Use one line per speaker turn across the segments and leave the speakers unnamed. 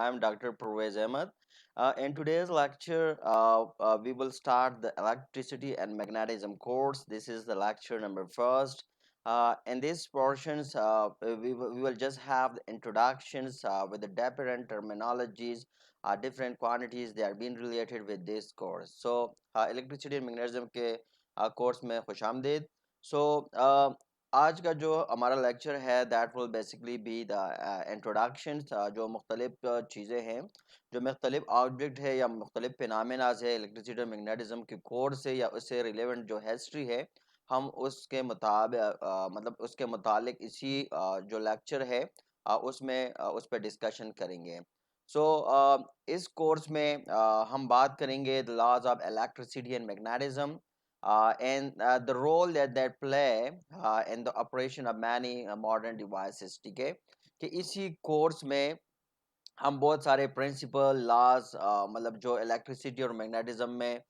I'm Dr. Pervez Ahmed. In today's lecture, we will start the electricity and magnetism course. This is the lecture number first. In these portions, we will just have the introductions with the different terminologies, different quantities they are being related with this course. So, electricity and magnetism के course में खुश आमदीद. So, आज का जो हमारा lecture है that will basically be the introduction. जो मुख्तलिफ चीज़ें हैं, जो मुख्तलिफ ऑब्जेक्ट है या मुख्तलिफ फिनामिनाज है इलेक्ट्रिसिटी और मैग्नेटिज्म के कोर्स से या उससे रिलेवेंट जो हिस्ट्री है, हम उसके मुताबिक मतलब उसके मुतालिक इसी जो लेक्चर है उसमें उस पर डिस्कशन करेंगे. सो इस कोर्स में हम बात करेंगे the laws of electricity and magnetism and the role that they play in the operation of many modern devices. ठीक है कि इसी कोर्स में हम बहुत सारे प्रिंसिपल लॉज मतलब जो इलेक्ट्रिसिटी और मैग्नेटिज्म में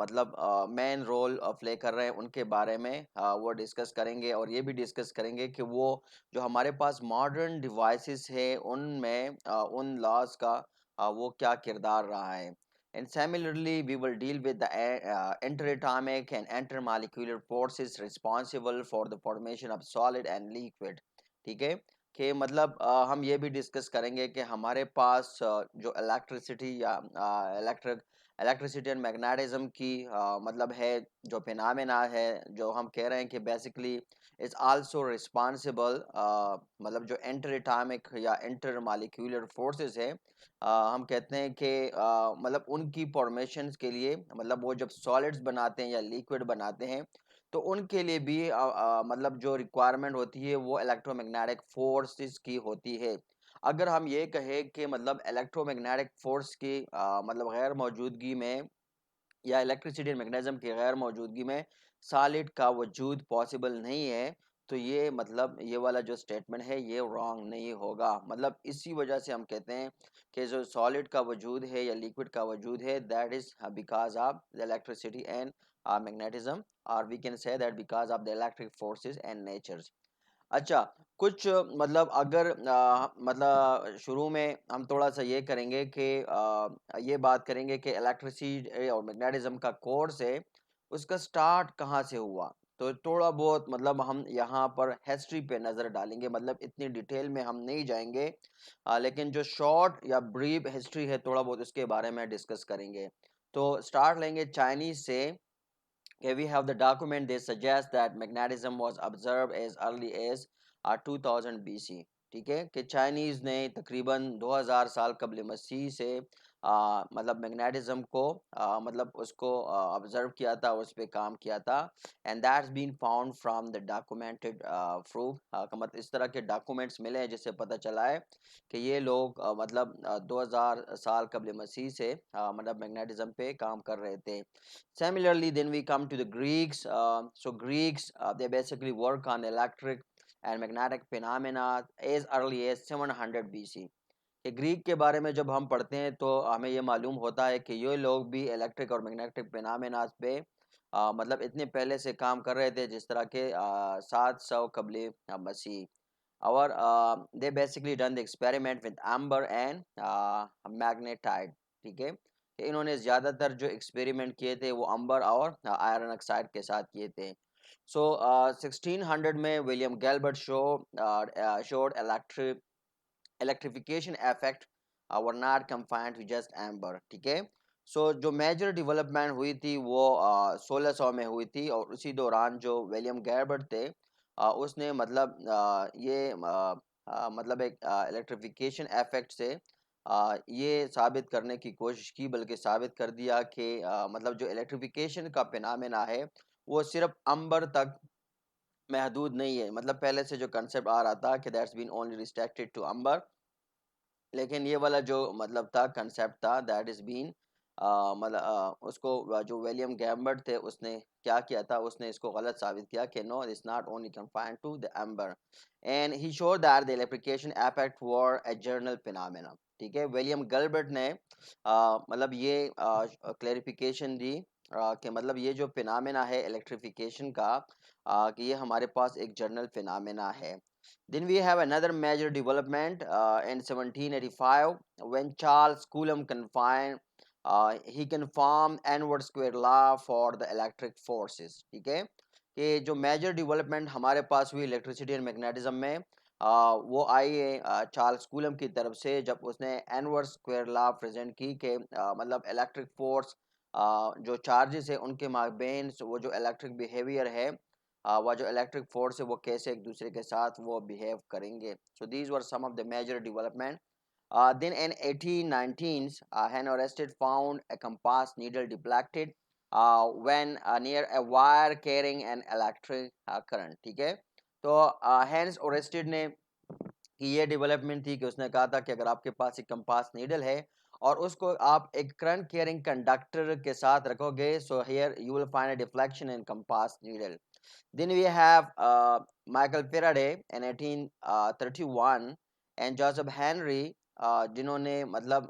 मतलब मेन रोल प्ले कर रहे हैं उनके बारे में वो डिस्कस करेंगे और ये भी डिस्कस करेंगे कि वो जो हमारे पास मॉडर्न डिवाइसेस है उनमें उन लॉज का वो क्या किरदार रहा है. And similarly, we will deal with the interatomic and intermolecular forces responsible for the formation of solid and liquid. ठीक है कि मतलब हम ये भी डिस्कस करेंगे कि हमारे पास जो इलेक्ट्रिसिटी या इलेक्ट्रिसिटी एंड मैग्नेटिज्म की मतलब है जो फिनोमेना है, जो हम कह रहे हैं कि बेसिकली इज आल्सो रिस्पांसिबल मतलब जो इंटर एटॉमिक या इंटर मॉलिक्यूलर फोर्सेस है, हम कहते हैं कि मतलब उनकी फॉर्मेशंस के लिए मतलब वो जब सॉलिड्स बनाते हैं या लिक्विड बनाते हैं तो उनके लिए भी मतलब जो रिक्वायरमेंट होती है वो इलेक्ट्रोमैग्नेटिक फोर्सेस की होती है. अगर हम ये कहें कि मतलब इलेक्ट्रोमैग्नेटिक फोर्स की मतलब गैर मौजूदगी में या इलेक्ट्रिसिटी मैग्नेटिज्म की गैर मौजूदगी में सॉलिड का वजूद पॉसिबल नहीं है, तो ये मतलब ये वाला जो स्टेटमेंट है ये रॉन्ग नहीं होगा. मतलब इसी वजह से हम कहते हैं कि जो सॉलिड का वजूद है या लिक्विड का वजूद है that is because of the electricity and magnetism, और we can say that because of the electric forces and natures. अच्छा, कुछ मतलब अगर मतलब शुरू में हम थोड़ा सा ये करेंगे कि ये बात करेंगे कि इलेक्ट्रिसिटी और मैग्नेटिज्म का कोर्स है उसका स्टार्ट कहाँ से हुआ. तो थोड़ा बहुत मतलब हम यहाँ पर हिस्ट्री पे नज़र डालेंगे, मतलब इतनी डिटेल में हम नहीं जाएंगे, लेकिन जो शॉर्ट या ब्रीफ हिस्ट्री है थोड़ा बहुत उसके बारे में डिस्कस करेंगे. तो स्टार्ट लेंगे चाइनीज से. Okay, we have the document. They suggest that magnetism was observed as early as 2000 BC. ठीक है कि चाइनीज ने तकरीबन 2000 साल कबल मसीह से मतलब मैग्नेटिज्म को मतलब उसको ऑब्जर्व किया था, उस पर काम किया था. And that's been found from the documented proof. मतलब इस तरह के डॉक्यूमेंट्स मिले हैं जिससे पता चला है कि ये लोग मतलब 2000 साल कबल मसीह से मतलब मैग्नेटिज्म पे काम कर रहे थे. Similarly, then we come to the Greeks. So Greeks, they basically work on electric and magnetic phenomena as early as 700 BC. कि ग्रीक के बारे में जब हम पढ़ते हैं तो हमें ये मालूम होता है कि ये लोग भी इलेक्ट्रिक और मैग्नेटिक फिनोमेना पे मतलब इतने पहले से काम कर रहे थे जिस तरह के 700 कबले मसीह. और they basically done the experiment with amber and magnetite. ठीक है कि इन्होंने ज़्यादातर जो एक्सपेरिमेंट किए थे वो अंबर और आयरन ऑक्साइड के साथ किए थे. सो 1600 में William Gilbert showed electrification effect were not confined to just amber. ठीक है. सो जो मेजर डेवलपमेंट हुई थी वो 1600 में हुई थी, और उसी दौरान जो विलियम गैल्बर्ट थे उसने मतलब मतलब एक इलेक्ट्रिफिकेशन इफेक्ट से ये साबित करने की कोशिश की, बल्कि साबित कर दिया कि मतलब जो इलेक्ट्रिफिकेशन का फिनोमेना है वो सिर्फ अंबर तक महदूद नहीं है. मतलब पहले से जो कंसेप्ट आ रहा था कि that's been only restricted to amber, लेकिन ये वाला जो मतलब था कंसेप्ट था दैट इज बीन मतलब उसको जो विलियम गैम्बर्ट थे उसने क्या किया था, उसने इसको गलत साबित किया कि no it's not only confined to the amber. And he showed that the electrification effect were a general phenomena. ठीक है. विलियम गैल्बर्ट ने मतलब ये क्लैरिफिकेशन दी कि मतलब ये जो फिनोमेना है इलेक्ट्रिफिकेशन का कि ये हमारे पास एक जर्नल फिनोमेना है. Then we have another major development in 1785 when Charles Coulomb he confirmed N-word square law for the electric forces. ठीक है कि जो मेजर डेवलपमेंट हमारे पास हुई इलेक्ट्रिसिटी एंड मैग्नेटिज्म में वो आई है चार्ल्स कूलम की तरफ से जब उसने एनवर्ड स्क्वायर लॉ प्रेजेंट की कि मतलब इलेक्ट्रिक फोर्स जो चार्जेस है उनके माबेन वो जो इलेक्ट्रिक बिहेवियर है वह जो इलेक्ट्रिक फोर्स है वो कैसे एक दूसरे के साथ वो बिहेव करेंगे. So these were some of the major development. Then in 1819, Henry Oersted found a compass needle deflected when near a wire carrying an electric current. ठीक है तो हैंस ओरेस्टेड ने कि ये डेवलपमेंट थी कि उसने कहा था कि अगर आपके पास एक कंपास नीडल है और उसको आप एक करंट कैरिंग कंडक्टर के साथ रखोगे सो here you will find a deflection in compass needle. Then we have Michael Faraday in 1831 and Joseph Henry जिन्होंने मतलब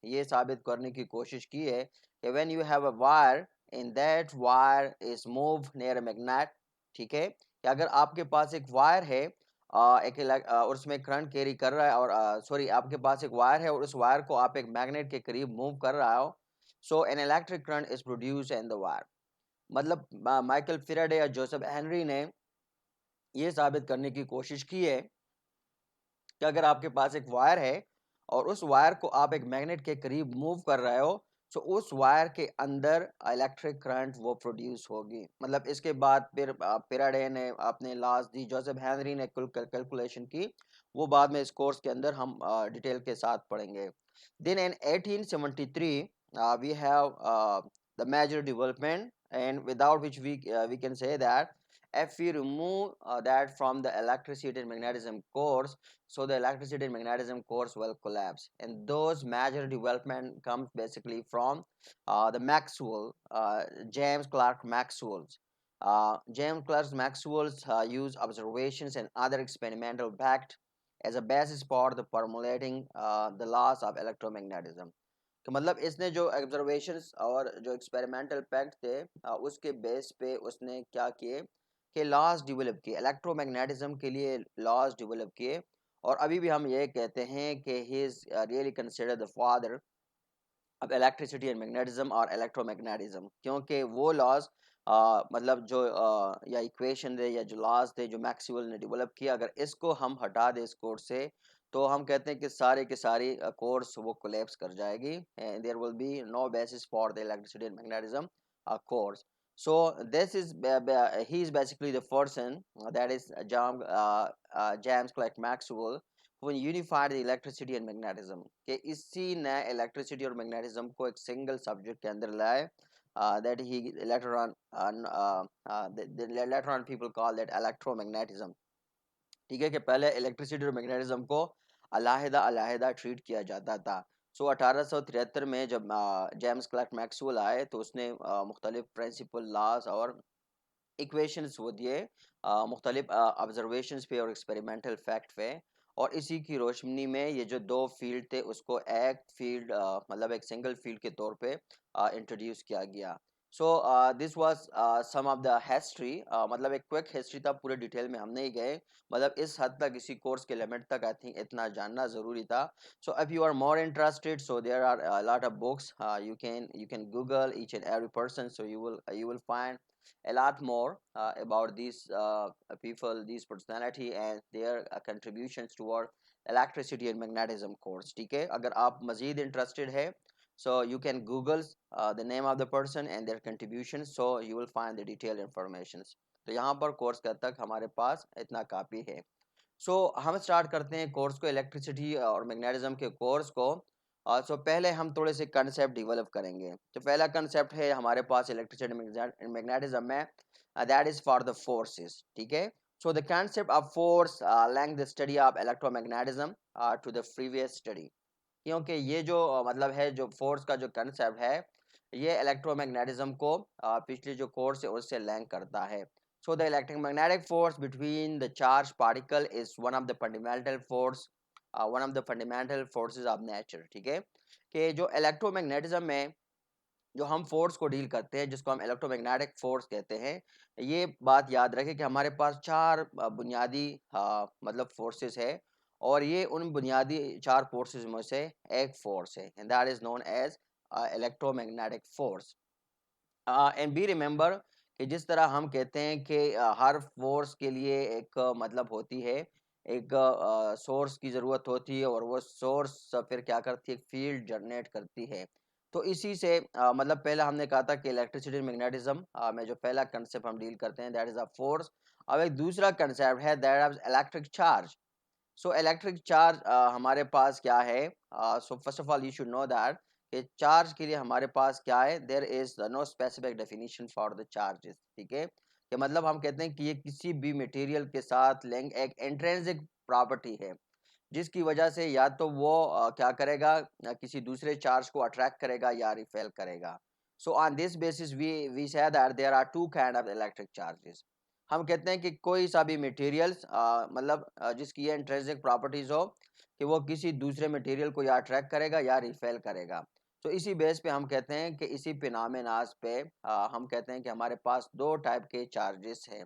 ये साबित करने की कोशिश की है कि when you have a wire in that wire is move near a magnet. ठीक है कि अगर आपके पास एक वायर है और उसमें करंट कैरी कर रहा है और सॉरी आपके पास एक वायर है और उस वायर को आप एक मैग्नेट के करीब मूव कर रहा हो so an electric current is produce in the wire. मतलब माइकल फिराडे या जोसेफ हेनरी ने ये साबित करने की कोशिश की है कि अगर आपके पास एक वायर है और उस वायर को आप एक मैग्नेट के करीब मूव कर रहे हो तो उस वायर के अंदर इलेक्ट्रिक करंट वो प्रोड्यूस होगी. मतलब इसके बाद फिर फिराडे ने अपने लॉज दी जोसेफ हेनरी ने कुल कैलकुलेशन की वो बाद में इस कोर्स के अंदर हम डिटेल के साथ पढ़ेंगे. Then in 1873 we have the major development and without which we can say that if we remove that from the electricity and magnetism course so the electricity and magnetism course will collapse. And those major development comes basically from the Maxwell, James Clerk Maxwell's. James Clerk Maxwell's use observations and other experimental fact as a basis for the formulating the laws of electromagnetism. तो मतलब इसने जो observations और जो experimental fact थे उसके base पे उसने क्या किए कि लॉज डेवलप किए इलेक्ट्रोमैग्नेटिज्म के लिए लॉज डेवलप किए. और अभी भी हम ये कहते हैं कि he is really considered the father अब इलेक्ट्रिसिटी एंड मैग्नेटिज्म और इलेक्ट्रोमैग्नेटिज्म क्योंकि वो लॉज मतलब जो या इक्वेशन थे या जो लॉज थे जो मैक्सवेल ने डेवलप किया अगर इसको हम हटा दें इस कोर्स से तो हम कहते हैं कि सारे के सारी कोर्स वो कोलैप्स कर जाएगी and there will be no basis for the electricity and magnetism course. So this is he is basically the person that is James Clerk Maxwell when unified the electricity and magnetism कि इसी ने electricity और magnetism को एक single subject के अंदर लाए that he later on later on people call that electromagnetism. ठीक है कि पहले इलेक्ट्रिसिटी और मैग्नेटिज्म को अलहदा अलहदा ट्रीट किया जाता था. सो 1873 में जब जेम्स क्लर्क मैक्सवेल आए तो उसने मुख्तलिफ प्रिंसिपल लॉज और इक्वेशंस वो दिए मुख्तलिफ ऑब्जर्वेशंस पे और एक्सपेरिमेंटल फैक्ट पे और इसी की रोशनी में ये जो दो फील्ड थे उसको एक फील्ड मतलब एक सिंगल फील्ड के तौर पे इंट्रोड्यूस किया गया. So this was some of the history मतलब एक क्विक हिस्ट्री था पूरे डिटेल में हम नहीं गए मतलब इस हद तक इसी कोर्स के लिमिट तक आई थिंक इतना जानना ज़रूरी था. So if you are more interested so there are lot of books you can google each and every person so you will find a lot more about these people, these personality and their contributions toward electricity and magnetism course. ठीक है अगर आप मज़ीद interested है so you can google the name of the person and their contributions so you will find the detailed informations. तो यहाँ पर course का तक हमारे पास इतना काफ़ी है. सो हम स्टार्ट करते हैं कोर्स को इलेक्ट्रिसिटी और मैग्नेटिज्म के कोर्स को. सो पहले हम थोड़े से कंसेप्ट डेवलप करेंगे. तो पहला कंसेप्ट है हमारे पास इलेक्ट्रिसिटी एंड मैग्नेटिज्म में that is for the forces. ठीक है so the concept of force link the study of electromagnetism to the previous study क्योंकि ये जो मतलब है जो फोर्स का जो कंसेप्ट है ये इलेक्ट्रोमैग्नेटिज्म को पिछले जो कोर्स है उससे लिंक करता है. So the electromagnetic force between the charged particle is one of the fundamental forces of nature. ठीक है कि जो इलेक्ट्रोमैग्नेटिज्म में जो हम फोर्स को डील करते हैं, जिसको हम इलेक्ट्रोमैग्नेटिक फोर्स कहते हैं, ये बात याद रखें कि हमारे पास चार बुनियादी मतलब फोर्सेस है, और ये उन बुनियादी चार फोर्सेस में से एक फोर्स है, and that is known as electromagnetic force. And be remember कि जिस तरह हम कहते हैं कि हर फोर्स के लिए एक मतलब होती है, एक सोर्स की ज़रूरत होती है, और वो सोर्स फिर क्या करती है, एक फील्ड जनरेट करती है। तो इसी से मतलब पहला हमने कहा था कि इलेक्ट्रिसिटी मैग्नेटिज्म में जो पहला कंसेप्ट हम डील करते हैं दैट इज अ फोर्स। अब एक दूसरा कंसेप्ट है that is electric charge. So electric charge हमारे पास क्या है, so first of all you should know that कि चार्ज के लिए हमारे पास क्या है, there is no specific definition for the charges. ठीक है, कि मतलब हम कहते हैं कि ये किसी भी मटेरियल के साथ लिंक एक इंट्रिंसिक प्रॉपर्टी है, जिसकी वजह से या तो वो क्या करेगा, किसी दूसरे चार्ज को अट्रैक्ट करेगा या रिपेल करेगा। So on this basis we say that there are two kind of electric charges. हम कहते हैं कि कोई सा भी मटेरियल्स मतलब जिसकी ये इंट्रिंसिक प्रॉपर्टीज हो कि वो किसी दूसरे मटेरियल को या अट्रैक्ट करेगा या रिपेल करेगा। तो इसी बेस पे हम कहते हैं कि इसी फिनोमेनास पे हम कहते हैं कि हमारे पास दो टाइप के चार्जेस हैं।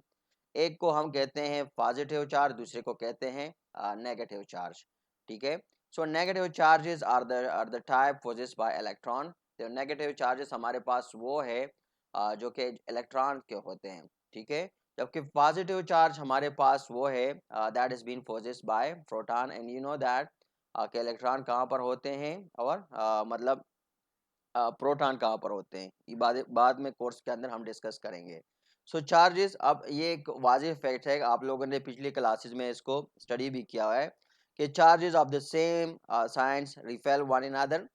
एक को हम कहते हैं पॉजिटिव चार्ज, दूसरे को कहते हैं नेगेटिव चार्ज। ठीक है, so negative charges are the type possessed by electron. तो नेगेटिव चार्जेस हमारे पास वो है जो कि इलेक्ट्रॉन के होते हैं। ठीक है, जबकि पॉजिटिव चार्ज हमारे पास वो है that is been possessed by proton. And you know that कि इलेक्ट्रॉन कहाँ पर होते हैं, और मतलब प्रोटॉन कहाँ पर होते हैं, ये बाद में कोर्स के अंदर हम डिस्कस करेंगे। सो चार्जेस, अब ये एक वाज़ेह फैक्ट है, आप लोगों ने पिछली क्लासेस में इसको स्टडी भी किया हुआ है कि charges of the same science repel one another.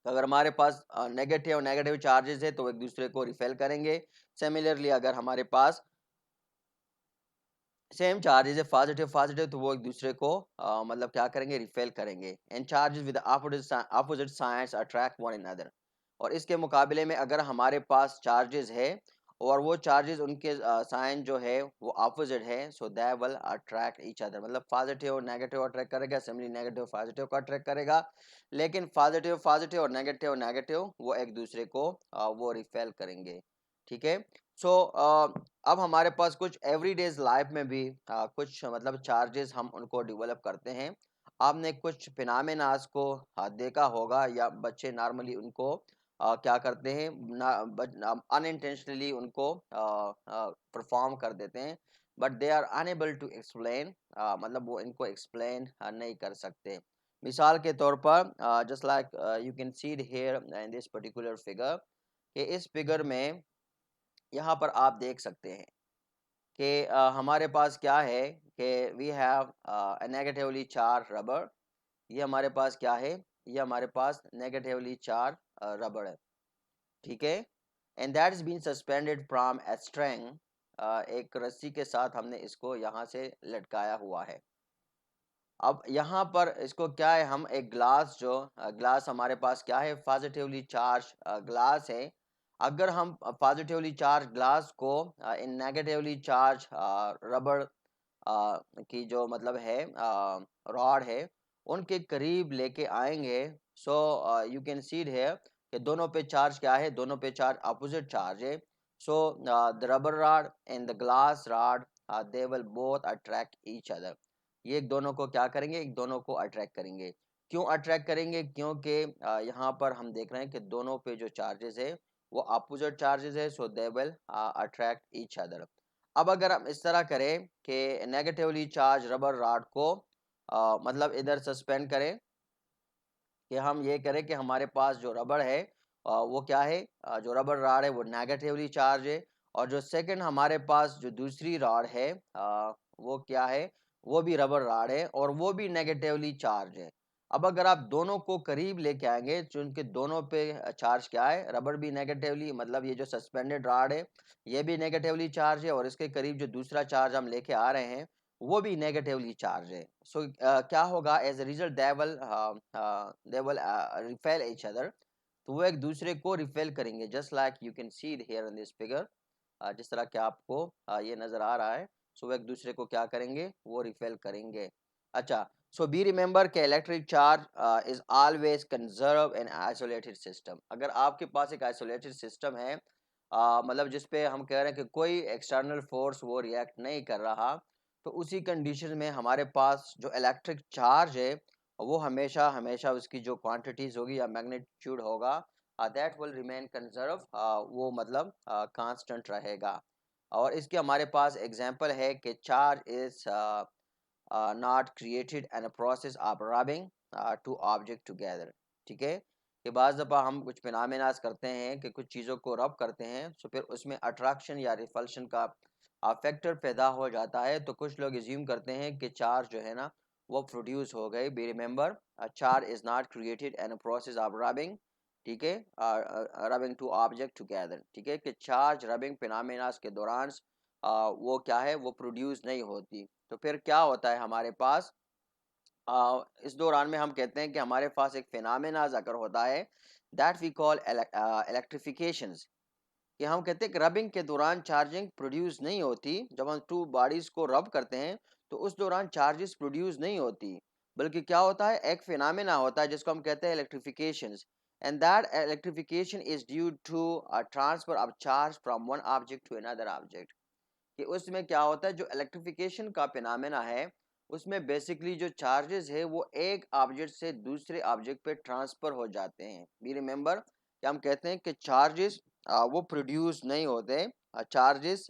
अगर हमारे पास नेगेटिव नेगेटिव चार्जेस है तो एक दूसरे को रिपेल करेंगे। सिमिलरली अगर हमारे पास सेम चार्जेस है पॉजिटिव पॉजिटिव, तो वो एक दूसरे को मतलब क्या करेंगे, रिपेल करेंगे। And charges with opposite signs attract one another. और इसके मुकाबले में अगर हमारे पास चार्जेस है और वो चार्जेस उनके साइन जो है वो अपोजिट है, so they will attract each other. मतलब पॉजिटिव नेगेटिव अट्रैक्ट करेगा, सिमिलरली नेगेटिव पॉजिटिव को अट्रैक्ट करेगा, लेकिन पॉजिटिव पॉजिटिव और नेगेटिव नेगेटिव वो एक दूसरे को वो रिपेल करेंगे। ठीक है, सो अब हमारे पास कुछ एवरीडेज लाइफ में भी कुछ मतलब चार्जेस हम उनको डेवलप करते हैं। आपने कुछ फिनोमेनास को देखा होगा, या बच्चे नॉर्मली उनको क्या करते हैं, अनइंटेंशनली उनको परफॉर्म कर देते हैं, but they are unable to explain, मतलब वो इनको एक्सप्लेन नहीं कर सकते। मिसाल के तौर पर just like you can see here in this particular figure, कि इस फिगर में यहाँ पर आप देख सकते हैं कि हमारे पास क्या है कि we have negatively charge rubber. ये हमारे पास क्या है, ये हमारे पास नेगेटिवली चार्ज रबर है। ठीक है, and that is been suspended from a string. एक रस्सी के साथ हमने इसको यहाँ से लटकाया हुआ है। अब यहाँ पर इसको क्या है, हम एक ग्लास जो ग्लास हमारे पास क्या है, पॉजिटिवली चार्ज ग्लास है। अगर हम पॉजिटिवली चार्ज ग्लास को इन नेगेटिवली चार्ज रबर की जो मतलब है रॉड है उनके करीब लेके आएंगे, सो यू कैन सी हियर कि दोनों पे चार्ज क्या है, दोनों पे चार्ज अपोजिट चार्ज है। So the rubber rod and the glass rod they will both attract each other. ये एक दोनों को क्या करेंगे, एक दोनों को अट्रैक्ट करेंगे। क्यों अट्रैक्ट करेंगे, क्योंकि यहाँ पर हम देख रहे हैं कि दोनों पे जो चार्जेस है वो अपोजिट चार्जेस है, so they will attract each other. अब अगर हम इस तरह करें कि नेगेटिवली चार्ज रबर रॉड को मतलब इधर सस्पेंड करें, कि हम ये करें कि हमारे पास जो रबर है वो क्या है, जो रबर रॉड है वो नेगेटिवली चार्ज है, और जो सेकंड हमारे पास जो दूसरी रॉड है वो क्या है, वो भी रबर रॉड है और वो भी नेगेटिवली चार्ज है। अब अगर आप दोनों को करीब लेके आएंगे, चूंकि दोनों पे चार्ज क्या है, रबर भी नेगेटिवली, मतलब ये जो सस्पेंडेड रॉड है ये भी नेगेटिवली चार्ज है, और इसके करीब जो दूसरा चार्ज हम लेके आ रहे हैं वो भी नेगेटिवली चार्ज है। सो क्या होगा, as a result they will repel each other। तो वो एक दूसरे को रिपेल करेंगे, just like you can see here in this figure. जिस तरह कि आपको ये नजर आ रहा है, सो वो एक दूसरे को क्या करेंगे, वो रिपेल करेंगे। अच्छा, So be remember कि electric charge is always conserved in isolated system. अगर आपके पास एक isolated system है, मतलब जिस पे हम कह रहे हैं कि कोई एक्सटर्नल फोर्स वो रिएक्ट नहीं कर रहा, तो उसी कंडीशन में हमारे पास जो इलेक्ट्रिक चार्ज है वो हमेशा हमेशा उसकी जो क्वांटिटीज होगी या मैग्नीट्यूड होगा, दैट विल रिमेन कंजर्व, वो मतलब कांस्टेंट रहेगा। और इसके हमारे पास एग्जांपल है कि charge is not created and a process of rubbing two object together। ठीक है, कि बाज़ दफ़ा हम कुछ फिनोमेनास करते हैं कि कुछ चीज़ों को रब करते हैं, तो फिर उसमें अट्रैक्शन या रिपल्शन का फैक्टर पैदा हो जाता है, तो कुछ लोग एज्यूम करते हैं कि चार्ज जो है ना वो प्रोड्यूस हो गई। Be remember, charge is not created and process of rubbing. ठीक है, रबिंग टू ऑब्जेक्ट टुगेदर। ठीक है, कि चार्ज रबिंग फिनोमेनास के दौरान वो क्या है, वो प्रोड्यूस नहीं होती। तो फिर क्या होता है हमारे पास, इस दौरान में हम कहते हैं कि हमारे पास एक फिनोमेना अगर होता है, दैट वी कॉल इलेक्ट्रिफिकेशंस। कि हम कहते हैं कि रबिंग के दौरान चार्जिंग प्रोड्यूस नहीं होती। जब हम टू बॉडीज को रब करते हैं तो उस दौरान चार्जेस प्रोड्यूस नहीं होती, बल्कि क्या होता है, एक फिनोमेना होता है जिसको हम कहते हैं electrifications. And that electrification is due to transfer of charge from one object to another object. कि उसमें क्या होता है, जो इलेक्ट्रिफिकेशन का फिनोमेना है उसमें बेसिकली जो चार्जेस है वो एक ऑब्जेक्ट से दूसरे ऑब्जेक्ट पे ट्रांसफर हो जाते हैं। बी रिमेंबर कि हम कहते हैं कि चार्जेस वो प्रोड्यूस नहीं होते। चार्जेस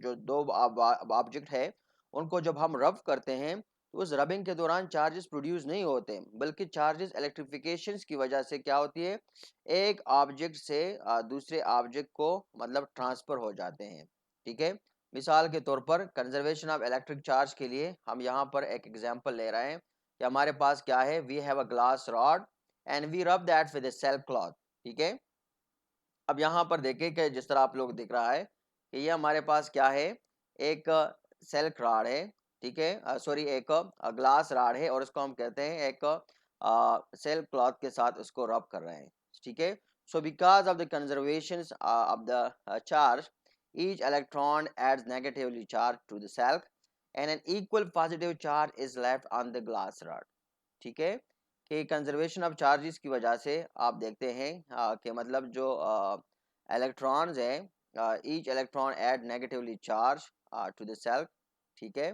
जो दो ऑब्जेक्ट है उनको जब हम रब करते हैं तो उस रबिंग के दौरान चार्जेस प्रोड्यूस नहीं होते, बल्कि चार्जेस इलेक्ट्रिफिकेशन की वजह से क्या होती है, एक ऑब्जेक्ट से दूसरे ऑब्जेक्ट को मतलब ट्रांसफर हो जाते हैं। ठीक है, मिसाल के तौर पर कंजर्वेशन ऑफ इलेक्ट्रिक चार्ज के लिए हम यहाँ पर एक एग्जांपल ले रहे हैं कि हमारे पास क्या है, we have a glass rod and we rub that with a silk cloth. ठीक है, अब यहाँ पर देखें कि जिस तरह आप लोग दिख रहा है कि ये हमारे पास क्या है, एक सेल्फ रॉड है। ठीक है, सॉरी, एक ग्लास रॉड है और इसको हम कहते हैं एक सेल्फ क्लॉथ के साथ उसको रब कर रहे हैं। ठीक है, so because of the conservation of the charge, each electron adds negatively charge to the cell and an equal positive charge is left on the glass rod। ठीक है, कि कंजर्वेशन ऑफ चार्जेस की वजह से आप देखते हैं कि मतलब जो इलेक्ट्रॉन्स है, each electron add negatively charge to the cell. ठीक है,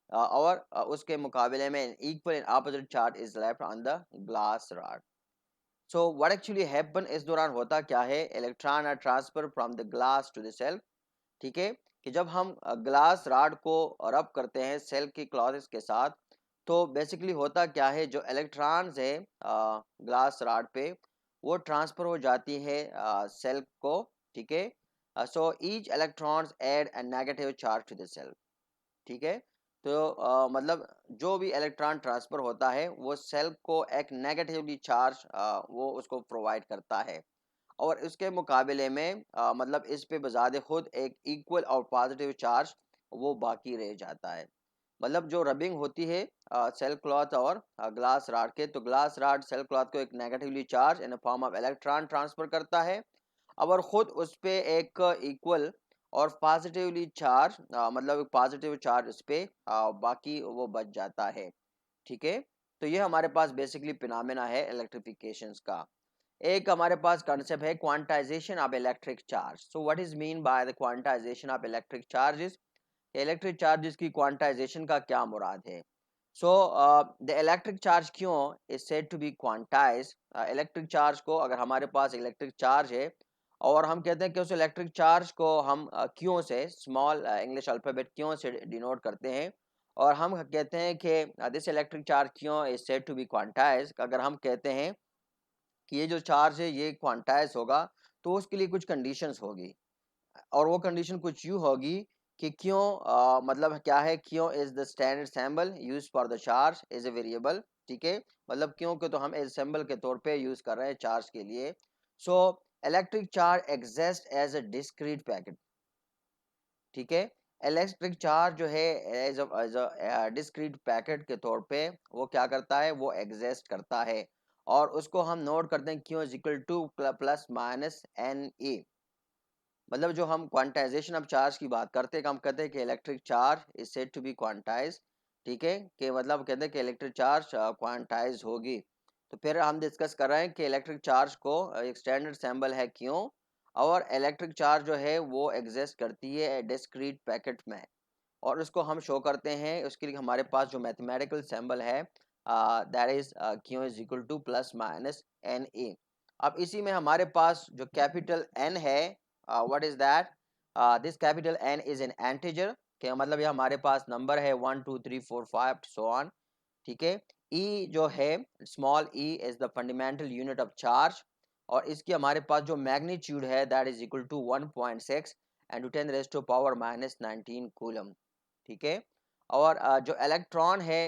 और उसके मुकाबले में equal and opposite charge is left on the glass rod. So what actually happen, इस दौरान होता क्या है, electron are transfer from the glass to the cell. ठीक है, कि जब हम ग्लास रॉड को रब करते हैं सेल की क्लॉथ्स के साथ, तो बेसिकली होता क्या है, जो इलेक्ट्रॉन्स है ग्लास रॉड पे वो ट्रांसफर हो जाती है सेल को। ठीक है, so each electrons add a negative charge to the cell. ठीक है, तो मतलब जो भी इलेक्ट्रॉन ट्रांसफर होता है वो सेल को एक नेगेटिवली चार्ज वो उसको प्रोवाइड करता है, और इसके मुकाबले में मतलब इस पे बजाते खुद एक इक्वल और पॉजिटिव चार्ज वो बाकी रह जाता है। मतलब जो रबिंग होती है सेल क्लॉथ और ग्लास रॉड के, तो ग्लास रॉड सेल क्लॉथ को एक negatively charge in form of electron transfer करता है, और खुद उस पे एक इक्वल और पॉजिटिवली चार्ज मतलब पॉजिटिव चार्ज उस पे बाकी वो बच जाता है। ठीक है, तो ये हमारे पास बेसिकली फिनोमेना है इलेक्ट्रिफिकेशंस का। एक हमारे पास कंसेप्ट है quantization of electric charge. So what is mean by the quantization of electric charges, electric charges की क्वांटाइजेशन का क्या मुराद है। सो द इलेक्ट्रिक चार्ज क्यों is said to be quantized. Electric charge को, अगर हमारे पास इलेक्ट्रिक चार्ज है और हम कहते हैं कि उस इलेक्ट्रिक चार्ज को हम क्यों से, स्मॉल इंग्लिश अल्फाबेट क्यों से डिनोट करते हैं, और हम कहते हैं कि दिस इलेक्ट्रिक चार्ज क्यों is said to be quantized, अगर हम कहते हैं कि ये जो चार्ज है ये क्वांटाइज होगा, तो उसके लिए कुछ कंडीशंस होगी, और वो कंडीशन कुछ यूँ होगी कि क्यों मतलब क्या है, क्यों is the standard symbol use for the charge is a variable. ठीक है, मतलब क्यों के तो हम एज सिंबल के तौर पे यूज कर रहे हैं चार्ज के लिए। So electric charge exist as a discrete packet. ठीक है, इलेक्ट्रिक चार्ज जो है एज अ डिस्क्रीट पैकेट के तौर पे वो क्या करता है, वो एग्जिस्ट करता है, और उसको हम नोट करते हैं Q is equal to plus minus N E. मतलब जो हम क्वांटाइजेशन ऑफ चार्ज की बात करते हैं, हम कहते हैं कि electric charge is said to be quantized ठीक है, कि मतलब कहते हैं कि इलेक्ट्रिक चार्ज क्वांटाइज होगी। तो फिर हम डिस्कस कर रहे हैं कि इलेक्ट्रिक चार्ज को एक स्टैंडर्ड सिंबल है क्यों, और इलेक्ट्रिक चार्ज जो है वो एग्जिस्ट करती है डिस्क्रीट पैकेट में, और उसको हम शो करते हैं। उसके लिए हमारे पास जो मैथमेटिकल सिंबल है that is Q is equal to plus minus N E. अब इसी में हमारे पास जो कैपिटल एन है, what is that, this capital N is an integer, कि मतलब ये हमारे पास नंबर है 1 2 3 4 5 सो ऑन। ठीक है, ई जो है small E is the fundamental unit of charge, और इसकी हमारे पास जो मैग्नीट्यूड है that is equal to 1.6 and to 10 raise to power minus 19 coulomb. ठीक है, और जो इलेक्ट्रॉन है,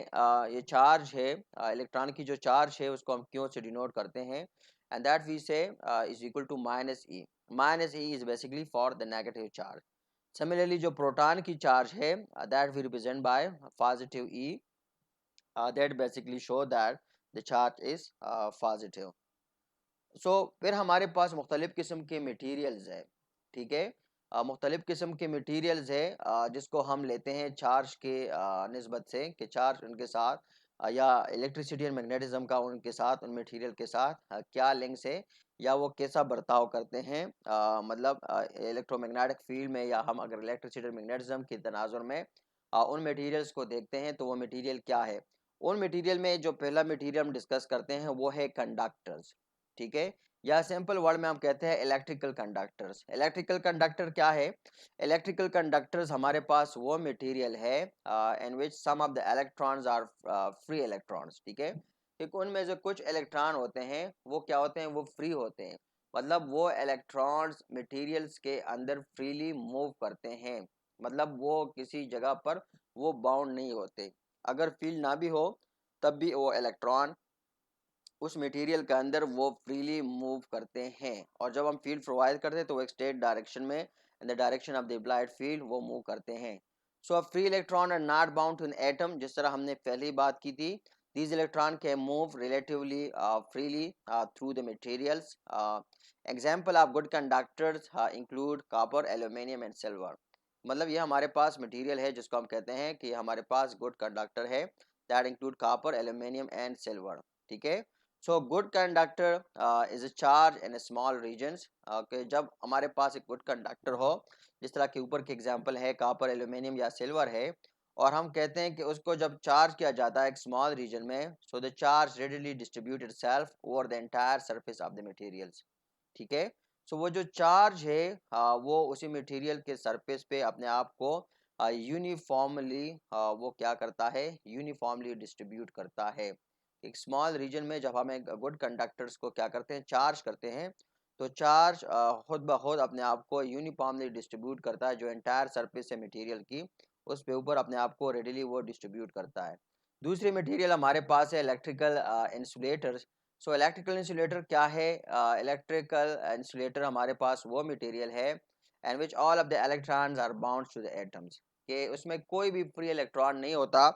ये चार्ज है, इलेक्ट्रॉन की जो चार्ज है उसको हम क्यों से डिनोट करते हैं, and that we say is equal to minus E. Minus E is basically for the negative charge. Similarly जो प्रोटॉन की चार्ज है that we represent by positive E, that basically show that the charge is positive. So फिर हमारे पास मुख्तलिफ़ किस्म के materials है। ठीक है, मुख्तलिफ़ किस्म के मटेरियल्स है जिसको हम लेते हैं चार्ज के निस्बत से, कि चार्ज उनके साथ या इलेक्ट्रिसिटी एंड मैग्नेटिज्म का उनके साथ, उन मटेरियल के साथ क्या लिंक्स है, या वो कैसा बर्ताव करते हैं, मतलब इलेक्ट्रोमैग्नेटिक फील्ड में, या हम अगर इलेक्ट्रिसिटी और मैग्नेटिज्म के तनाजुर में उन मटेरियल्स को देखते हैं तो वो मटेरियल क्या है। उन मटेरियल में जो पहला मटेरियल हम डिस्कस करते हैं वो है कंडक्टर्स। ठीक है, या सिंपल वर्ड में हम कहते हैं इलेक्ट्रिकल कंडक्टर्स। इलेक्ट्रिकल कंडक्टर क्या है? इलेक्ट्रिकल कंडक्टर्स हमारे पास वो मटेरियल है in which some of the electrons are free electrons. ठीक है, क्योंकि उनमें जो कुछ इलेक्ट्रॉन होते हैं वो क्या होते हैं, वो फ्री होते हैं, मतलब वो इलेक्ट्रॉन्स मटेरियल्स के अंदर फ्रीली मूव करते हैं, मतलब वो किसी जगह पर वो बाउंड नहीं होते। अगर फील्ड ना भी हो तब भी वो इलेक्ट्रॉन उस मटेरियल के अंदर वो फ्रीली मूव करते हैं, और जब हम फील्ड प्रोवाइड करते हैं तो वो एक स्ट्रेट डायरेक्शन में, in the direction of the applied field, वो मूव करते हैं। So a free electron are not bound to an atom, जिस तरह हमने पहले ही बात की थी। These electron can move relatively freely through the materials. Example of good conductors include copper, aluminium and silver. मतलब ये हमारे पास मटेरियल है जिसको हम कहते हैं कि हमारे पास गुड कंडक्टर है, that include copper, aluminium and silver. ठीक है, so good conductor is a charge in small regions. कि जब हमारे पास एक गुड कंडक्टर हो, जिस तरह के ऊपर के एग्जांपल है कॉपर, एल्यूमिनियम या सिल्वर है, और हम कहते हैं कि उसको जब चार्ज किया जाता है एक स्मॉल रीजन में, so the charge readily distribute itself over the entire surface of the materials. ठीक है, सो वो जो चार्ज है वो उसी मटेरियल के सरफेस पे अपने आप को यूनिफॉर्मली वो क्या करता है, यूनिफॉर्मली डिस्ट्रीब्यूट करता है। एक स्मॉल रीजन में जब हम एक गुड कंडक्टर्स को क्या करते हैं, चार्ज करते हैं, तो चार्ज खुद ब खुद अपने आप को यूनिफॉर्मली डिस्ट्रीब्यूट करता है, जो एंटायर सरफेस है मटेरियल की उस पे ऊपर अपने आप को रेडिली वो डिस्ट्रीब्यूट करता है। दूसरी मटेरियल हमारे पास है electrical insulators. So electrical insulator क्या है? इलेक्ट्रिकल इंसुलेटर हमारे पास वो मटेरियल है and which all of the electrons are bound to the atoms, कि उसमें कोई भी फ्री इलेक्ट्रॉन नहीं होता,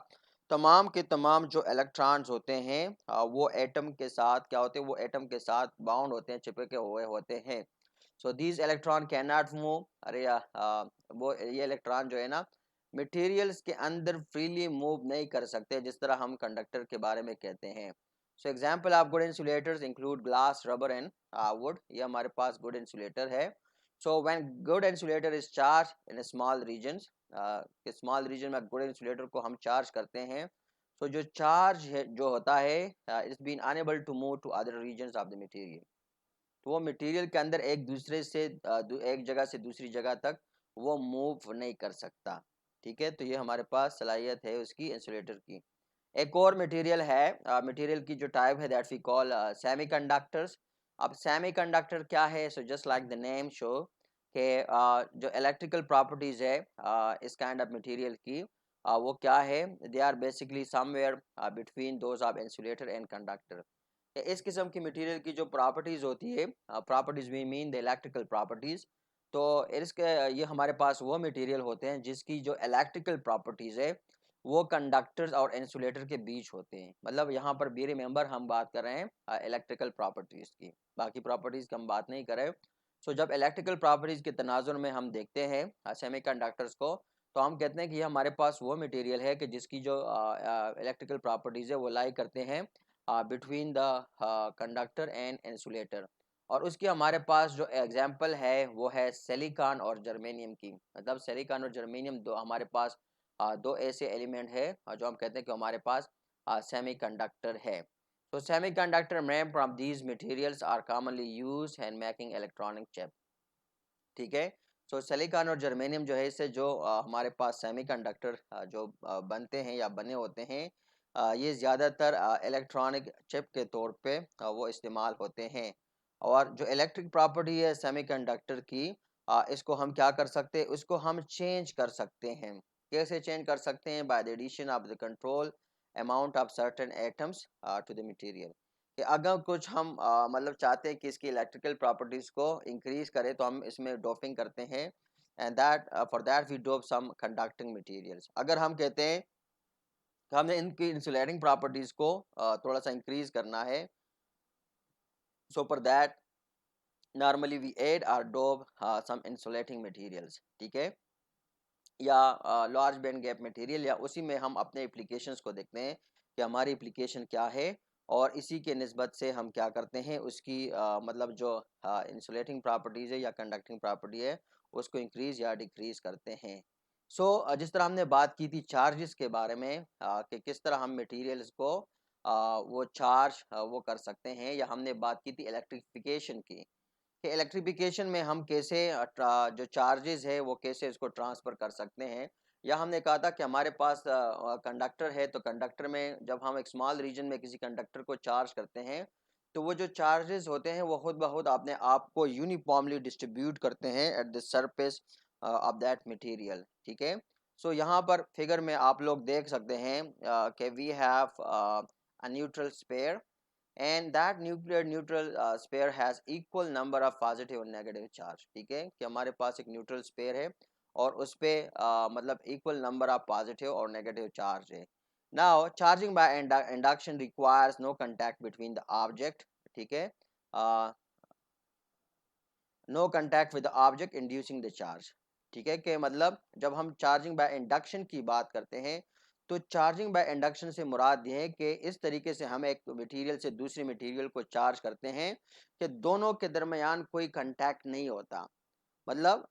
तमाम के तमाम जो इलेक्ट्रॉन्स होते हैं वो एटम के साथ क्या होते हैं, वो एटम के साथ बाउंड होते हैं, चिपके हुए होते हैं। So these electron can not move. अरे वो ये इलेक्ट्रॉन जो है ना, मटेरियल्स के अंदर फ्रीली मूव नहीं कर सकते, जिस तरह हम कंडक्टर के बारे में कहते हैं। So example of good insulators include glass, rubber and wood. ये हमारे पास गुड इंसुलेटर है। So when good insulator is charge in small regions, small region में गुड इंसुलेटर को हम चार्ज करते हैं, सो जो चार्ज है जो होता है it's been unable to move to other regions of the material. तो वो मटेरियल के अंदर एक दूसरे से एक जगह से दूसरी जगह तक वो मूव नहीं कर सकता। ठीक है, तो ये हमारे पास सलाहियत है उसकी इंसुलेटर की। एक और मटेरियल है, मटेरियल की जो टाइप है दैट वी कॉल सेमीकंडक्टर्स। अब सेमीकंडक्टर क्या है? So just like the name show के जो इलेक्ट्रिकल प्रॉपर्टीज है इस काइंड ऑफ मटेरियल की, वो क्या है? They are basically somewhere between those of insulator and conductor. इस किस्म की मटेरियल की जो प्रॉपर्टीज होती है, properties we mean the electrical properties, तो इसके ये हमारे पास वो मटेरियल होते हैं जिसकी जो इलेक्ट्रिकल प्रॉपर्टीज है वो कंडक्टर्स और इंसुलेटर के बीच होते हैं। मतलब यहाँ पर बी रिमेंबर हम बात कर रहे हैं इलेक्ट्रिकल प्रॉपर्टीज की, बाकी प्रॉपर्टीज की हम बात नहीं कर रहे। सो जब इलेक्ट्रिकल प्रॉपर्टीज के तनाजुर में हम देखते हैं सेमीकंडक्टर्स को, तो हम कहते हैं कि ये हमारे पास वो मटेरियल है कि जिसकी जो इलेक्ट्रिकल प्रॉपर्टीज है वो लाई करते हैं between the conductor and insulator. और उसकी हमारे पास जो एग्जांपल है वो है सिलिकॉन और जर्मेनियम की। मतलब सिलिकॉन और जर्मेनियम दो हमारे पास दो ऐसे एलिमेंट है जो हम कहते हैं कि हमारे पास सेमीकंडक्टर है। So semiconductor made from these materials are commonly used in making electronic chip। ठीक है। सो सिलिकॉन और जर्मेनियम जो है इससे जो हमारे पास सेमीकंडक्टर जो बनते हैं या बने होते हैं ये ज़्यादातर इलेक्ट्रॉनिक चिप के तौर पे वो इस्तेमाल होते हैं। और जो इलेक्ट्रिक प्रॉपर्टी है सेमीकंडक्टर की इसको हम क्या कर सकते हैं, उसको हम चेंज कर सकते हैं। कैसे चेंज कर सकते हैं? By the addition of the control amount of certain atoms to the material. कि अगर कुछ हम मतलब चाहते हैं कि इसकी इलेक्ट्रिकल प्रॉपर्टीज को इंक्रीज करें तो हम इसमें डोपिंग करते हैं। And that for that we dope some conducting materials. अगर हम कहते हैं कि हमने इनकी इंसुलेटिंग प्रॉपर्टीज को थोड़ा सा इंक्रीज करना है, so for that normally we add और डोप सम इंसुलेटिंग मटेरियल्स। ठीक है। या लार्ज बैंड गैप मटेरियल, या उसी में हम अपने एप्लीकेशंस को देखते हैं कि हमारी एप्लीकेशन क्या है और इसी के निस्बत से हम क्या करते हैं उसकी मतलब जो इंसुलेटिंग प्रॉपर्टीज़ है या कंडक्टिंग प्रॉपर्टी है उसको इंक्रीज या डिक्रीज करते हैं। सो जिस तरह हमने बात की थी चार्जेस के बारे में कि किस तरह हम मटेरियल्स को वो चार्ज वो कर सकते हैं, या हमने बात की थी इलेक्ट्रिफिकेशन की कि इलेक्ट्रिफिकेशन में हम कैसे जो चार्जेस है वो कैसे इसको ट्रांसफ़र कर सकते हैं। या हमने कहा था कि हमारे पास कंडक्टर है, तो कंडक्टर में जब हम एक स्मॉल रीजन में किसी कंडक्टर को चार्ज करते हैं तो वो जो चार्जेस होते हैं वो खुद ब खुद अपने आप को यूनिफॉर्मली डिस्ट्रीब्यूट करते हैं at the surface of that material. ठीक है। सो यहाँ पर फिगर में आप लोग देख सकते हैं कि we have a neutral sphere and that nuclear neutral sphere has equal number of positive और नेगेटिव चार्ज। ठीक है कि हमारे पास एक न्यूट्रल स्पेयर है और उस पे मतलब इक्वल नंबर ऑफ पॉजिटिव और नेगेटिव चार्ज है। Now charging by induction requires no contact between the object. ठीक है। No contact with the object inducing the charge. ठीक है कि मतलब जब हम चार्जिंग बाय इंडक्शन की बात करते हैं तो चार्जिंग बाय इंडक्शन से मुराद ये है कि इस तरीके से हम एक मटेरियल से दूसरे मटेरियल को चार्ज करते हैं कि दोनों के दरमियान कोई कांटेक्ट नहीं होता। मतलब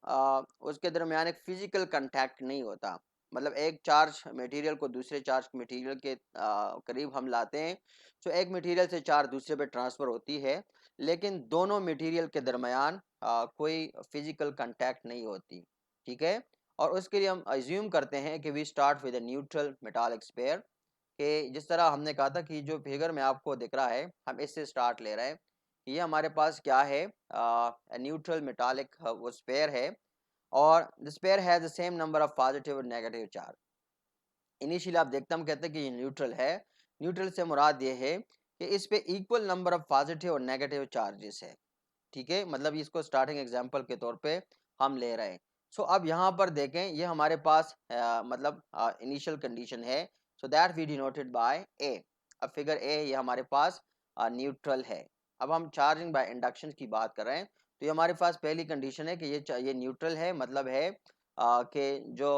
उसके दरमियान एक फिजिकल कांटेक्ट नहीं होता। मतलब एक चार्ज मटेरियल को दूसरे चार्ज मटेरियल के करीब हम लाते हैं तो एक मटेरियल से चार्ज दूसरे पे ट्रांसफ़र होती है, लेकिन दोनों मटेरियल के दरमियान कोई फिजिकल कांटेक्ट नहीं होती। ठीक है। और उसके लिए हम अज्यूम करते हैं कि we start with a neutral metallic sphere. कि जिस तरह हमने कहा था कि जो फिगर में आपको दिख रहा है हम इससे स्टार्ट ले रहे हैं। ये हमारे पास क्या है, न्यूट्रल मेटालिक वो स्पेयर है और the sphere has the same number of positive और नेगेटिव चार्ज। इनिशियली आप देखते हम कहते हैं कि ये न्यूट्रल है। न्यूट्रल से मुराद ये है कि इस पे इक्वल नंबर ऑफ पॉजिटिव और नेगेटिव चार्जेस है। ठीक है। मतलब इसको स्टार्टिंग एग्जांपल के तौर पे हम ले रहे हैं। सो अब यहाँ पर देखें ये हमारे पास मतलब इनिशियल कंडीशन है। So that we denoted by A. अब फिगर ए ये हमारे पास न्यूट्रल है। अब हम चार्जिंग बाय इंडक्शन की बात कर रहे हैं तो ये हमारे पास पहली कंडीशन है कि ये न्यूट्रल है। मतलब है कि जो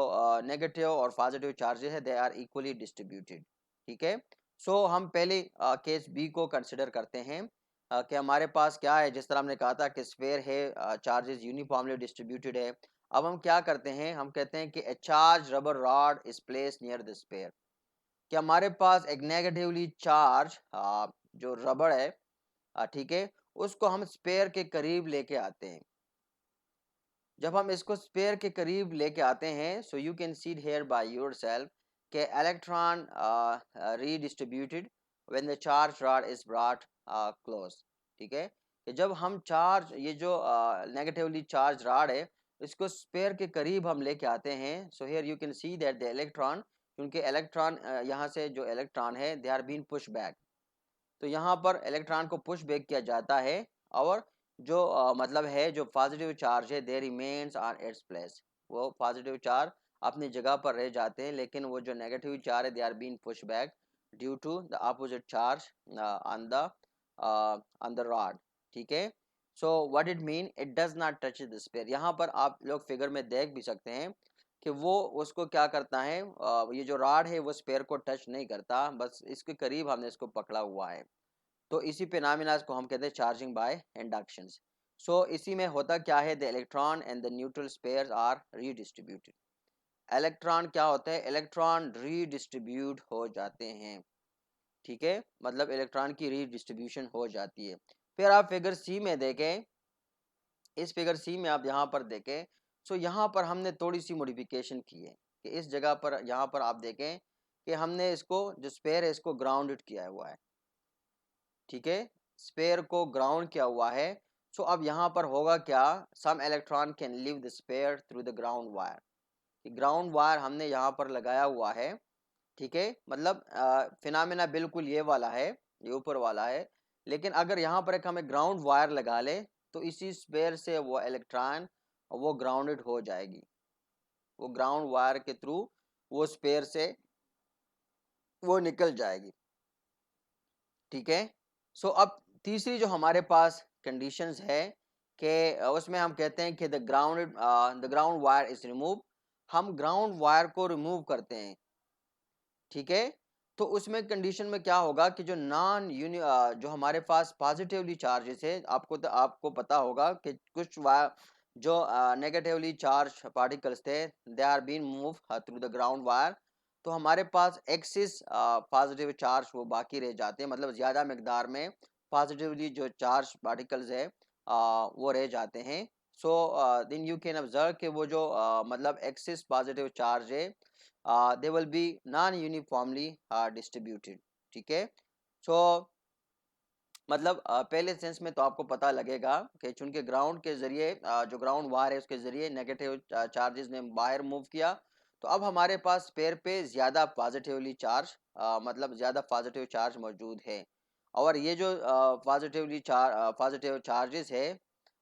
नेगेटिव और पॉजिटिव चार्जेस है दे आर इक्वली डिस्ट्रीब्यूटेड। ठीक है। सो हम पहले केस बी को कंसिडर करते हैं कि हमारे पास क्या है, जिस तरह हमने कहा था कि स्फीयर है, चार्जेस यूनिफॉर्मली डिस्ट्रीब्यूटेड है। अब हम क्या करते हैं, हम कहते हैं कि ए charge rubber rod is place near the sphere. कि हमारे पास एक नेगेटिवली चार्ज जो रबर है, ठीक है, उसको हम स्फीयर के करीब लेके आते हैं। जब हम इसको स्फीयर के करीब लेके आते हैं so you can see here by yourself के electron redistributed when the charge rod is brought close. ठीक है कि जब हम चार्ज ये जो नेगेटिवली चार्ज रॉड है इसको स्फीयर के करीब हम लेके आते हैं so here you can see that the electron, क्योंकि इलेक्ट्रॉन यहाँ से जो इलेक्ट्रॉन है they are been push back. तो यहाँ पर इलेक्ट्रॉन को पुश बैक किया जाता है और जो मतलब है जो पॉजिटिव चार्ज है दे रिमेन्स ऑन इट्स प्लेस। वो पॉजिटिव चार्ज अपनी जगह पर रह जाते हैं, लेकिन वो जो नेगेटिव चार्ज है they are been push back due to the opposite charge on the rod. ठीक है। So what it mean, it does not touch the sphere. यहाँ पर आप लोग फिगर में देख भी सकते हैं कि वो उसको क्या करता है, ये जो रॉड है वो स्पेयर को टच नहीं करता, बस इसके करीब हमने इसको पकड़ा हुआ है। तो इसी फिनोमेना को हम कहते हैं चार्जिंग बाय इंडक्शन। सो इसी में होता क्या है, the electron and the neutral sphere are redistributed. Electron क्या होता है, इलेक्ट्रॉन रीडिस्ट्रीब्यूट हो जाते हैं, ठीक है, मतलब इलेक्ट्रॉन की रीडिस्ट्रीब्यूशन हो जाती है। फिर आप फिगर सी में देखें, इस फिगर सी में आप यहाँ पर देखें, सो यहाँ पर हमने थोड़ी सी मॉडिफिकेशन की है कि इस जगह पर यहाँ पर आप देखें कि हमने इसको जो स्पेयर है इसको ग्राउंडेड किया हुआ है, ठीक है, स्पेयर को ग्राउंड किया हुआ है। सो अब यहाँ पर होगा क्या, some electron can leave the sphere through the ground wire. Ground wire हमने यहाँ पर लगाया हुआ है, ठीक है, मतलब फिनोमेना बिल्कुल ये वाला है, ये ऊपर वाला है, लेकिन अगर यहाँ पर एक हमें ग्राउंड वायर लगा ले तो इसी स्पेयर से वो इलेक्ट्रॉन वो ग्राउंडेड हो जाएगी, वो ग्राउंड वायर के थ्रू वो स्पेयर से वो निकल जाएगी, ठीक है। सो अब तीसरी जो हमारे पास कंडीशंस है कि उसमें हम कहते हैं कि the ground wire is remove. हम ग्राउंड वायर को रिमूव करते हैं, ठीक है। तो उसमें कंडीशन में क्या होगा कि जो जो हमारे पास पॉजिटिवली चार्जेस है, आपको पता होगा कि कुछ वायर जो नेगेटिवली चार्ज पार्टिकल्स थे they are been move through the ground wire. तो हमारे पास एक्सिस पॉजिटिव चार्ज वो बाकी रह जाते हैं, मतलब ज़्यादा मकदार में पॉजिटिवली जो चार्ज पार्टिकल्स है वो रह जाते हैं। So then you can observe कि वो जो मतलब एक्सिस पॉजिटिव चार्ज है they will be non-uniformly distributed, ठीक है। सो मतलब पहले सेंस में तो आपको पता लगेगा कि चूंकि ग्राउंड के जरिए जो ग्राउंड वार है उसके जरिए नेगेटिव चार्जेस ने बाहर मूव किया, तो अब हमारे पास स्पेयर पे ज़्यादा पॉजिटिवली चार्ज मतलब ज़्यादा पॉजिटिव चार्ज मौजूद है। और ये जो पॉजिटिव चार्जेस है,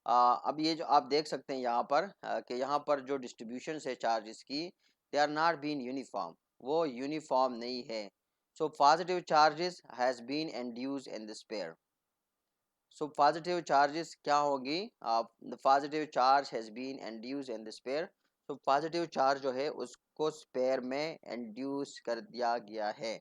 अब ये जो आप देख सकते हैं यहाँ पर कि यहाँ पर जो डिस्ट्रीब्यूशन है चार्जेस की, they are not been uniform, वो यूनिफॉर्म नहीं है। So positive charges has been induced in the sphere. So positive charges क्या होगी, the positive charge has been induced in the sphere. तो पॉजिटिव चार्ज जो है उसको स्पेयर में इंड्यूस कर दिया गया है,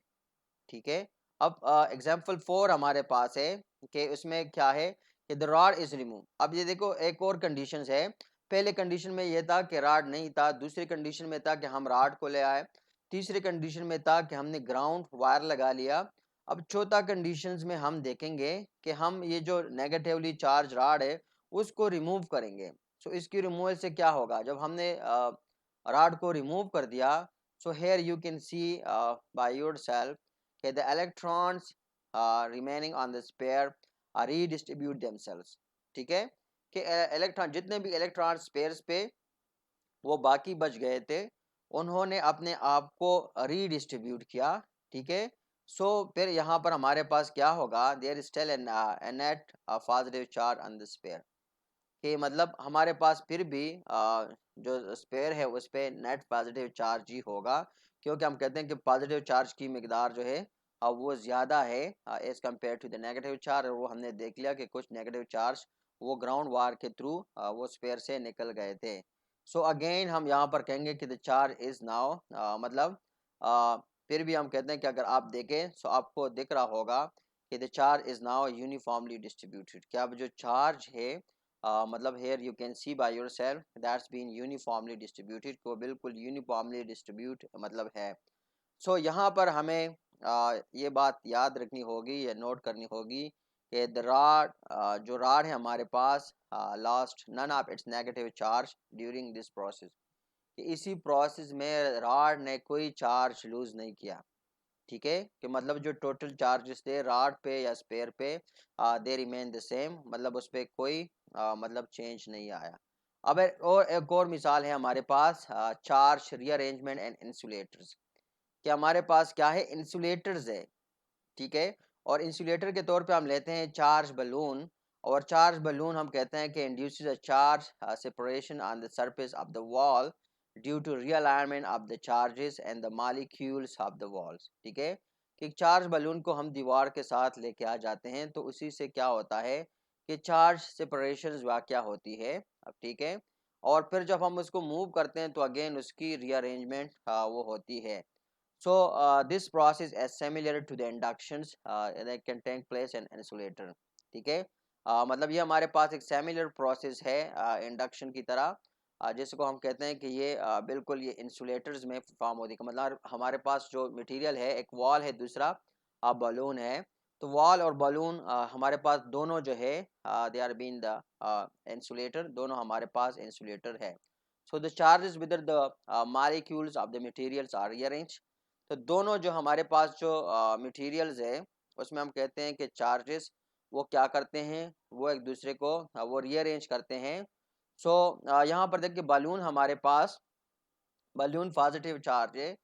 ठीक है। अब एग्जांपल 4 हमारे पास है कि उसमें क्या है कि द रॉड इज रिमूव। अब ये देखो एक और कंडीशन है, पहले कंडीशन में ये था कि रॉड नहीं था, दूसरी कंडीशन में था कि हम रॉड को ले आए, तीसरी कंडीशन में था कि हमने ग्राउंड वायर लगा लिया। अब चौथा कंडीशंस में हम देखेंगे कि हम ये जो नेगेटिवली चार्ज रॉड है उसको रिमूव करेंगे। सो इसकी रिमूवल से क्या होगा, जब हमने रॉड को रिमूव कर दिया, so here you can see by yourself कि the electrons remaining on the spare redistribute themselves, ठीक है, कि इलेक्ट्रॉन जितने भी इलेक्ट्रॉन स्पेयर्स पे वो बाकी बच गए थे उन्होंने अपने आप को रीडिस्ट्रीब्यूट किया, ठीक है। सो फिर यहाँ पर हमारे पास क्या होगा, there still an net positive charge on the sphere, कि मतलब हमारे पास फिर भी जो स्पेयर है उस पर नेट पॉजिटिव चार्ज ही होगा, क्योंकि हम कहते हैं कि पॉजिटिव चार्ज की मिकदार जो है वो ज़्यादा है as compare to the negative charge. और वो हमने देख लिया कि कुछ नेगेटिव चार्ज वो ग्राउंड वार के थ्रू वो स्पेयर से निकल गए थे। सो अगेन हम यहाँ पर कहेंगे कि द चार्ज इज़ नाउ मतलब अ, फिर भी हम कहते हैं कि अगर आप देखें सो आपको दिख रहा होगा कि the charge is now uniformly distributed, कि अब जो चार्ज है मतलब here you can see by yourself that's been uniformly distributed, को बिल्कुल यूनिफॉर्मली डिस्ट्रीब्यूट मतलब है। सो यहाँ पर हमें ये बात याद रखनी होगी या नोट करनी होगी कि द रॉड जो रॉड है हमारे पास lost none of its negative charge during this process, कि इसी प्रोसेस में रॉड ने कोई चार्ज लूज नहीं किया, ठीक है, कि मतलब जो टोटल चार्जेस थे रॉड पे या स्पेयर पे दे रिमेन द सेम, मतलब उस पर कोई मतलब चेंज नहीं आया। अब एक और मिसाल है हमारे पास चार्ज रीअरेंजमेंट एंड इंसुलेटर्स, कि हमारे पास क्या है, इंसुलेटर्स है, ठीक है। और इंसुलेटर के तौर पे हम लेते हैं चार्ज बलून, और चार्ज बलून हम कहते हैं कि induces a charge separation on the surface of the wall due to realignment of the charges and the molecules of the walls, ठीक है, कि चार्ज बलून को हम दीवार के साथ लेके आ जाते हैं तो उसी से क्या होता है कि चार्ज सेपरेशन वाक़या होती है, अब ठीक है। और फिर जब हम उसको मूव करते हैं तो अगेन उसकी रीअरेंजमेंट वो होती है. So this process is similar to the inductions that can take place in insulator. ठीक है. मतलब ये हमारे पास एक सिमिलर प्रोसेस है इंडक्शन की तरह, जिसको हम कहते हैं कि ये बिल्कुल ये इंसुलेटर्स में फॉर्म होती है. मतलब हमारे पास जो मटेरियल है, एक वॉल है, दूसरा बलून है. तो वॉल और बलून हमारे पास दोनों जो है they are been the insulator, दोनों हमारे पास इंसुलेटर है. So the charges with the molecules of the materials are rearrange. तो दोनों जो हमारे पास जो मटेरियल्स है उसमें हम कहते हैं कि चार्जेस वो क्या करते हैं, वो एक दूसरे को वो रीअरेंज करते हैं. सो यहाँ पर देखिए बलून हमारे पास, बलून पॉजिटिव चार्ज है.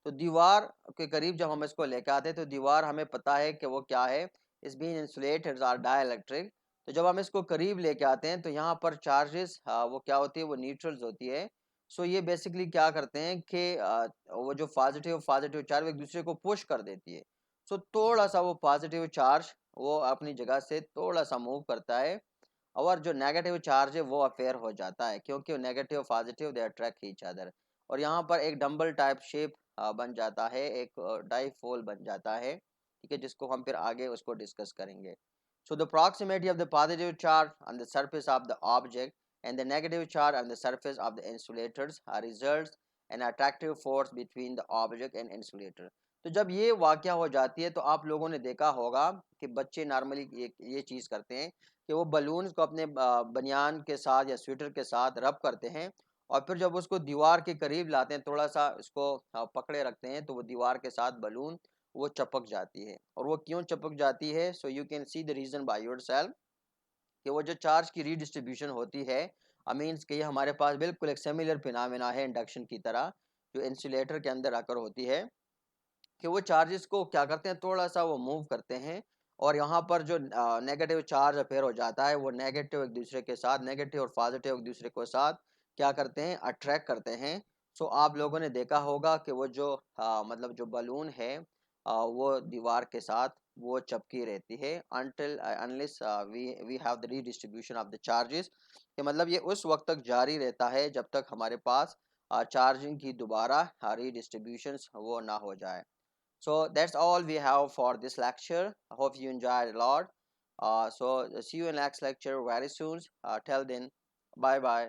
तो दीवार के करीब जब हम इसको लेकर आते हैं तो दीवार हमें पता है कि वो क्या है, इस बीन इंसुलेटेड आर डाइलेक्ट्रिक. तो जब हम इसको करीब लेके आते हैं तो यहाँ पर चार्जेस वो क्या होती है, वो न्यूट्रल्स होती है. सो ये बेसिकली क्या करते हैं कि वो जो पॉजिटिव पॉजिटिव चार्ज एक दूसरे को पुश कर देती है. सो थोड़ा सा वो पॉजिटिव चार्ज वो अपनी जगह से थोड़ा सा मूव करता है, और जो नेगेटिव चार्ज है वो अफेयर हो जाता है, क्योंकि negative positive they attract each other. और यहाँ पर एक डंबल टाइप शेप बन जाता है, एक डाइपोल बन जाता है. ठीक है, जिसको हम फिर आगे उसको डिस्कस करेंगे. So the proximity of the positive charge on the surface of the object and the negative charge on the surface of the insulators results an attractive force between the object and insulator. तो जब ये वाकया हो जाती है तो आप लोगों ने देखा होगा कि बच्चे नॉर्मली ये चीज़ करते हैं कि वो बलून्स को अपने बनियान के साथ या स्वेटर के साथ रब करते हैं, और फिर जब उसको दीवार के करीब लाते हैं, थोड़ा सा इसको पकड़े रखते हैं, तो वो दीवार के साथ बलून वो चपक जाती है. और वो क्यों चपक जाती है, सो you can see the reason by yourself. कि वो जो चार्ज की रीडिस्ट्रीब्यूशन होती है, मीन्स कि ये हमारे पास बिल्कुल एक सिमिलर फिनोमेना है इंडक्शन की तरह, जो इंसुलेटर के अंदर आकर होती है, कि वो चार्जेस को क्या करते हैं, थोड़ा सा वो मूव करते हैं. और यहाँ पर जो नेगेटिव चार्ज अफेयर हो जाता है, वो नेगेटिव एक दूसरे के साथ, नेगेटिव और पॉजिटिव एक दूसरे के साथ क्या करते हैं, अट्रैक्ट करते हैं. सो आप लोगों ने देखा होगा कि वो जो मतलब जो बलून है वो दीवार के साथ वो चिपकी रहती है until unless we have the redistribution of the charges. कि मतलब ये उस वक्त तक जारी रहता है जब तक हमारे पास चार्जिंग की दोबारा रीडिस्ट्रीब्यूशन वो ना हो जाए. So that's all we have for this lecture. I hope you enjoyed a lot. So see you in next lecture very soon. Till then, bye bye.